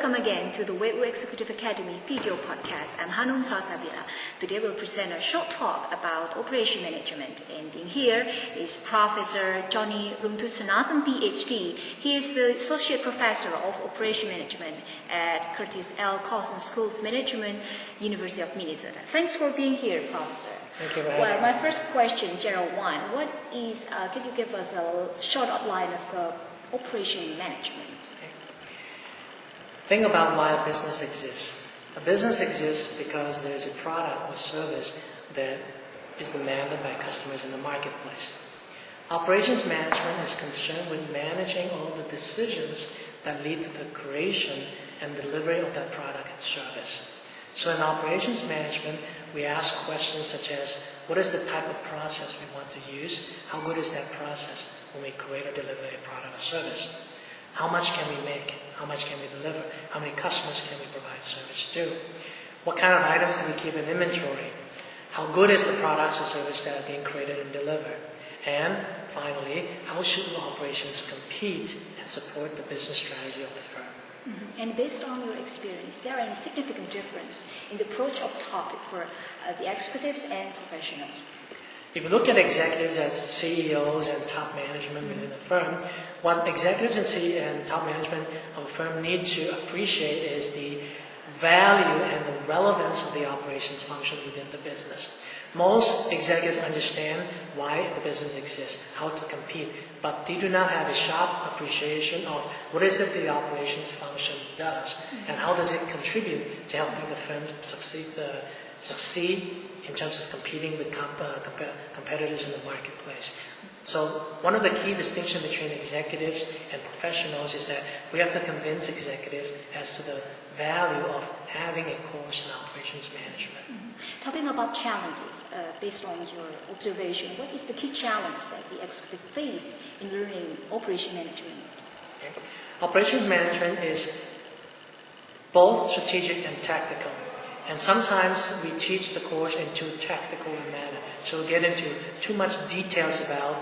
welcome again to the WU Executive Academy video podcast. I'm Runtusatham. Today we'll present a short talk about operation management. And being here is Professor Johnny Runtusatham, PhD. He is the Associate Professor of Operation Management at Curtis L. Colson School of Management, University of Minnesota. Thanks for being here, Professor. Thank you. Well, my first question, general one, could you give us a short outline of operation management? Think about why a business exists. A business exists because there is a product or service that is demanded by customers in the marketplace. Operations management is concerned with managing all the decisions that lead to the creation and delivery of that product and service. So in operations management, we ask questions such as, what is the type of process we want to use? How good is that process when we create or deliver a product or service? How much can we make? How much can we deliver? How many customers can we provide service to? What kind of items do we keep in inventory? How good is the products or service that are being created and delivered? And finally, how should operations compete and support the business strategy of the firm? Mm-hmm. And based on your experience, is there any significant difference in the approach of topic for the executives and professionals? If you look at executives as CEOs and top management within a firm, what executives and top management of a firm need to appreciate is the value and the relevance of the operations function within the business. Most executives understand why the business exists, how to compete, but they do not have a sharp appreciation of what is it the operations function does and how does it contribute to helping the firm succeed in terms of competing with competitors in the marketplace. So one of the key distinctions between executives and professionals is that we have to convince executives as to the value of having a course in operations management. Mm-hmm. Talking about challenges, based on your observation, what is the key challenge that the executive face in learning operation management? Okay. Operations management is both strategic and tactical. And sometimes we teach the course in too tactical a manner. So we get into too much details about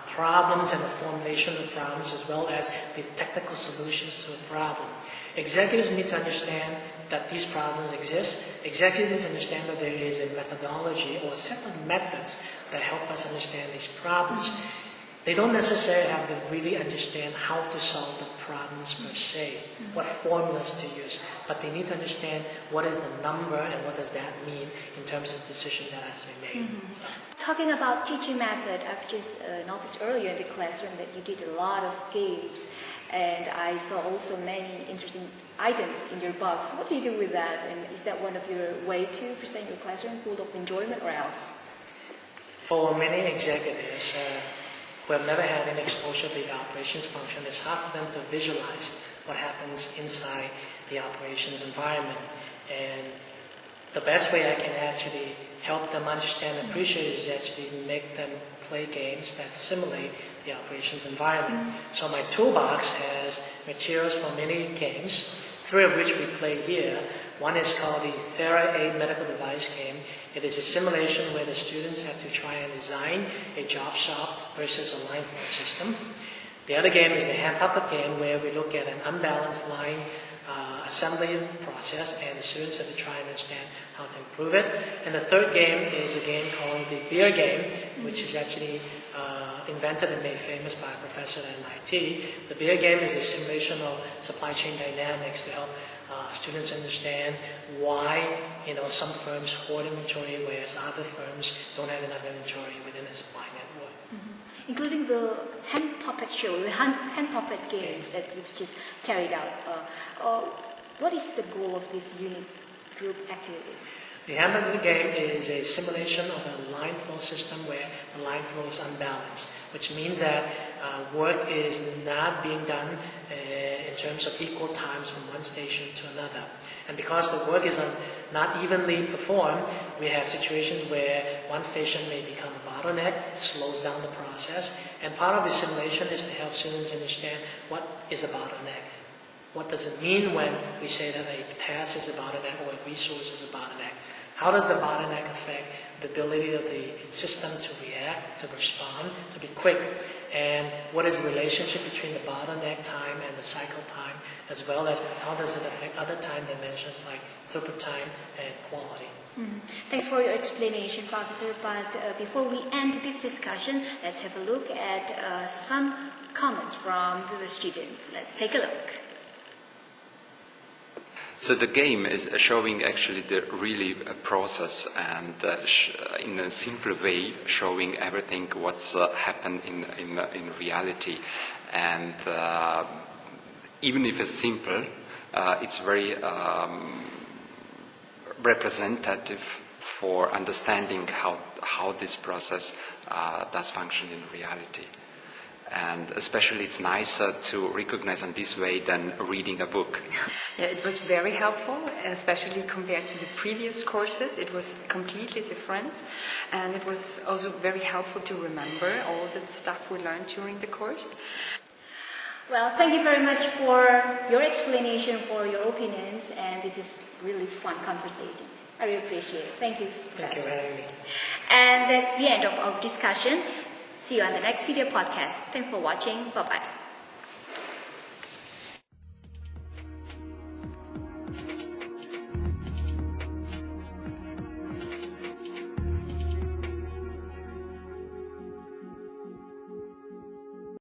problems and the formulation of problems as well as the technical solutions to a problem. Executives need to understand that these problems exist. Executives understand that there is a methodology or a set of methods that help us understand these problems. They don't necessarily have to really understand how to solve the problems per se, what formulas to use, but they need to understand what is the number and what does that mean in terms of the decision that has to be made. So. Talking about teaching method, I've just noticed earlier in the classroom that you did a lot of games, and I saw also many interesting items in your box. What do you do with that, and is that one of your way to present your classroom full of enjoyment or else? For many executives, who have never had any exposure to the operations function, it's hard for them to visualize what happens inside the operations environment. And the best way I can actually help them understand and appreciate it is actually make them play games that simulate the operations environment. So my toolbox has materials for many games, 3 of which we play here. One is called the Thera-A medical device game. It is a simulation where the students have to try and design a job shop versus a line flow system. The other game is the hand puppet game, where we look at an unbalanced line assembly process, and the students have to try and understand how to improve it. And the third game is a game called the beer game, which is actually invented and made famous by a professor at MIT. The beer game is a simulation of supply chain dynamics to help students understand why some firms hoard inventory, whereas other firms don't have enough inventory within the supply network. Mm-hmm. Including the hand puppet show, the hand puppet games that you've just carried out. What is the goal of this unit group activity? The hand puppet game is a simulation of a line flow system where the line flow is unbalanced, which means that work is not being done in terms of equal times from one station to another. And because the work is not evenly performed, we have situations where one station may become a bottleneck, slows down the process, and part of the simulation is to help students understand what is a bottleneck. What does it mean when we say that a task is a bottleneck or a resource is a bottleneck? How does the bottleneck affect the ability of the system to react, to respond, to be quick? And what is the relationship between the bottleneck time and the cycle time, as well as how does it affect other time dimensions like throughput time and quality? Thanks for your explanation, Professor. But before we end this discussion, let's have a look at some comments from the students. Let's take a look. So the game is showing actually the really process and in a simple way showing everything what's happened in reality. And even if it's simple, it's very representative for understanding how this process does function in reality. And especially it's nicer to recognize in this way than reading a book. Yeah, it was very helpful, especially compared to the previous courses. It was completely different, and it was also very helpful to remember all the stuff we learned during the course. Well, thank you very much for your explanation, for your opinions, and this is really fun conversation. I really appreciate it. Thank you, Professor. Thank you for having me. And that's the end of our discussion. See you on the next video podcast. Thanks for watching. Bye-bye.